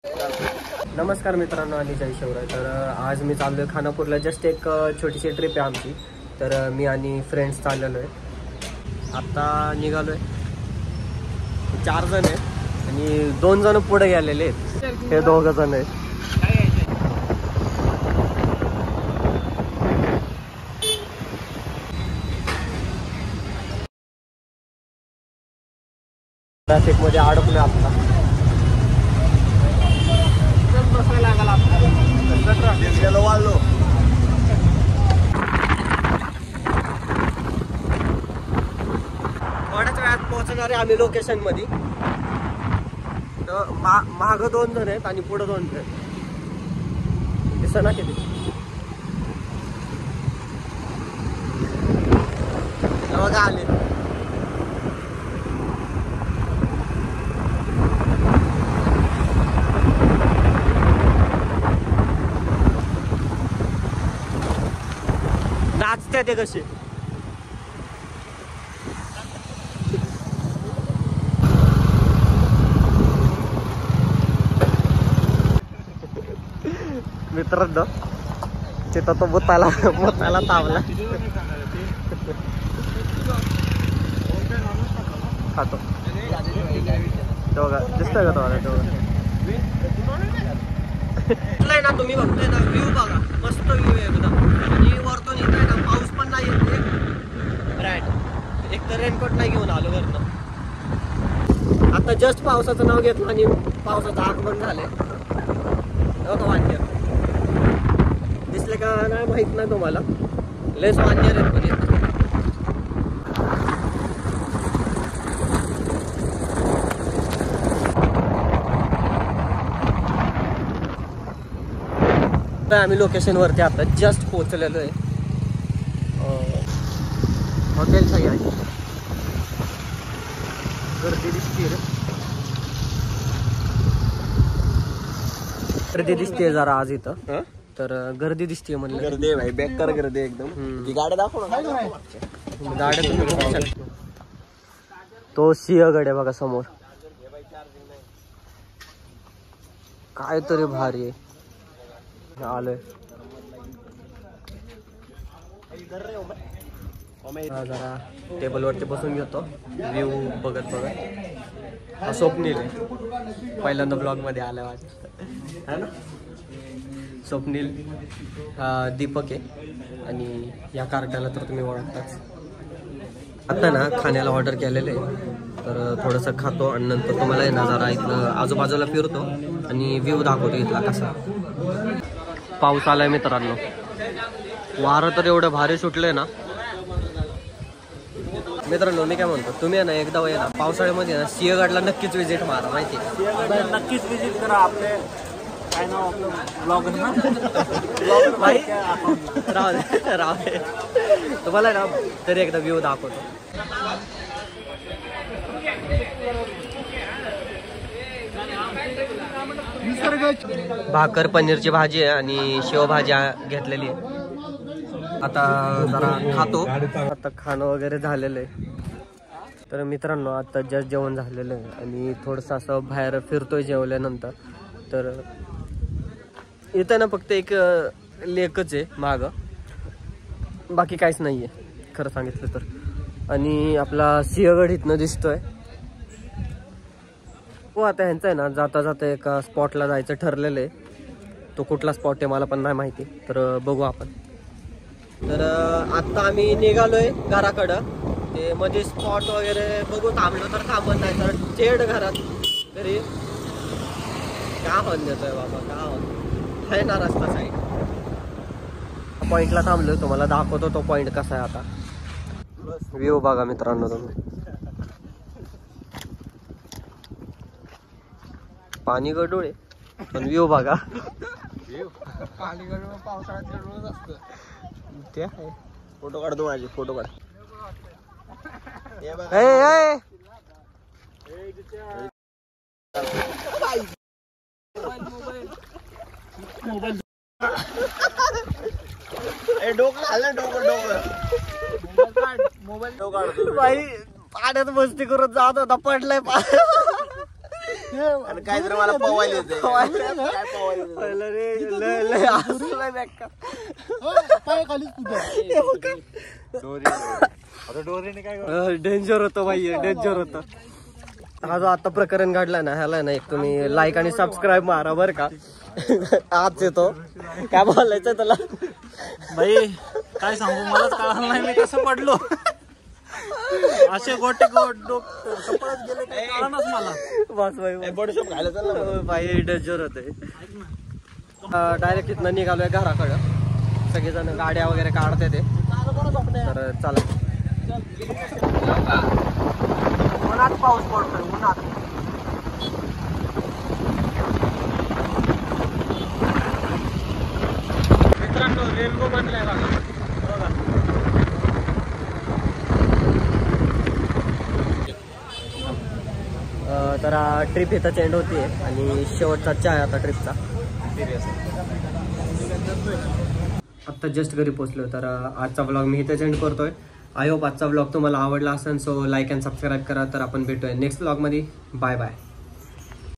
नमस्कार मित्रांनो आणि जय शिवराय. तर आज मी चाललो आहे खानापूरला. जस्ट एक छोटीशी ट्रिप आहे आमची. तर मी आणि फ्रेंड्स चाललेलो आहे. आत्ता निघालो आहे. 4 जण आहेत आणि 2 जण पुढे गेलेले आहेत. हे 2 जण आहेत. ट्रॅफिकमध्ये अडकलोय आता. थोड्याच वेळात पोहोचणार आहे आम्ही लोकेशन मध्ये. तर माग 2 जण आहेत आणि पुढे 2 जण दिसना किती. बघा आले. नाचते ते कसे. मित्रांनो तिथं तो मुताला तावला खातो. दिसतोय का तुम्हाला? नाही ना, तुम्ही बघताय ना व्ह्यू बघा. मस्त व्ह्यू आहे एकदम. आणि वरतून येत आहे ना, पाऊस पण नाही येत. राईट, एक तर रेनकोट नाही घेऊन आलो वरनं. आता जस्ट पावसाचं नाव घेतलं आणि पावसाचं आगमन झालंय. वांजर दिसले का नाही माहित नाही तुम्हाला. लेस वांजर आहेत म्हणजे. आम्ही लोकेशन वरती आता जस्ट पोहोचलेलो आहे. हॉटेल सगळी आहे. गर्दी दिसते जरा आज इथं. तर गर्दी दिसते म्हणलं. गर्दी भाई, बेकार गर्दी एकदम. गाड्या दाखव ना. गाड्या तुम्ही बघू शकता. तो सिंहगड आहे बघा समोर. काय तरी भारी आहे. आलोय जरा टेबल वरती बसून घेतो. व्ह्यू बघत हा स्वप्नील आहे. पहिल्यांदा ब्लॉग मध्ये आलाय माझ्या, है ना. स्वप्नील, दीपक आहे आणि या कार्टाला तर तुम्ही ओळखताच. आता ना खाण्याला ऑर्डर केलेलं आहे. तर थोडंसं खातो आणि नंतर तुम्हाला आहे ना जरा इथलं आजूबाजूला फिरतो आणि व्ह्यू दाखवतो इथला कसा. पाऊस आलाय मित्रांनो. वारं तर एवढं भारी सुटलंय ना मित्रांनो. मी काय म्हणतो, तुम्ही ना एकदा आहे ना पावसाळ्यामध्ये ना सिंहगडला नक्कीच विजिट मारा. माहिती नक्कीच विजिट करा. आपले काय नाव आपलं ब्लॉगर ना. राव तुम्हाला ना तरी एकदा व्ह्यू दाखवतो. भाकर पनीरची भाजी आहे आणि शेवभाजी घेतलेली आहे. आता जरा खातो. आता खाणं वगैरे झालेलं आहे. तर मित्रांनो आता जस्ट जेवण झालेलं आहे आणि थोडंसं असं बाहेर फिरतोय जेवल्यानंतर. तर इथं ना फक्त एक लेकच आहे मागं, बाकी काहीच नाही आहे खरं सांगितलं तर. आणि आपला सिंहगड इथनं दिसतोय. हो आता ह्यांचं आहे ना जाता जाता एका स्पॉटला जायचं ठरलेलं आहे. तो कुठला स्पॉट आहे मला पण नाही माहिती. तर बघू आपण. तर आत्ता आम्ही निघालोय घराकडं. ते मध्ये स्पॉट वगैरे बघू. थांबलो तर थांबत नाही तर थेट घरात घरी. का हॉन देतोय बाबा, का हॉन आहे ना रस्ता साईड. पॉईंटला थांबलोय, तुम्हाला दाखवतो तो पॉईंट कसा आहे. आता व्ह्यू बघा मित्रांनो तुम्ही. पाणी गडूळ आहे पण व्ह्यू बघा. पाणी गडूळ पावसाळ्यात गडूळच असतं. ते आहे. फोटो काढतो माझे. फोटो काढ. डोकं मोबाईल बाई पाण्यात मस्ती करत जात होता. पडलाय आणि काय तर मला पवायला येते काय पवायला येते? पहिलं रे लय हसला बेकार. पाय खालीच तुझ्या आता डोरीने काय डेंजर होतं भाई, डेंजर होतं. हा जो आता प्रकरण घडला ना, ह्याला ना एक तुम्ही लाईक आणि सबस्क्राईब मारा बर का. आज येतो काय बोलायचं तुला भाई, काय सांगू मलाच कळलं नाही मी कसं पडलो. असे गोटे कपडत गेले काय कळलंच मला. बस भाई, बडीशेप खायला चाललं भाई डेंजर होते. डायरेक्ट इथनं निघालोय घराकडं. सगळेजण गाड्या वगैरे काढते ते. तर चला. उन्हात पाऊस पडतोय, उन्हात. मित्रांनो, रेनबो बनलाय बघा. तर ट्रिप इथं एंड होतीये आणि शेवटचा चहा आता ट्रिपचा. आत्ता जस्ट घरी पोहोचलो. तर आजचा ब्लॉग मी इथेच एंड करतोय. आय होप आजचा ब्लॉग तुम्हाला आवडला असेल. सो लाईक अँड सबस्क्राईब करा. तर आपण भेटूया नेक्स्ट ब्लॉगमध्ये. Bye bye.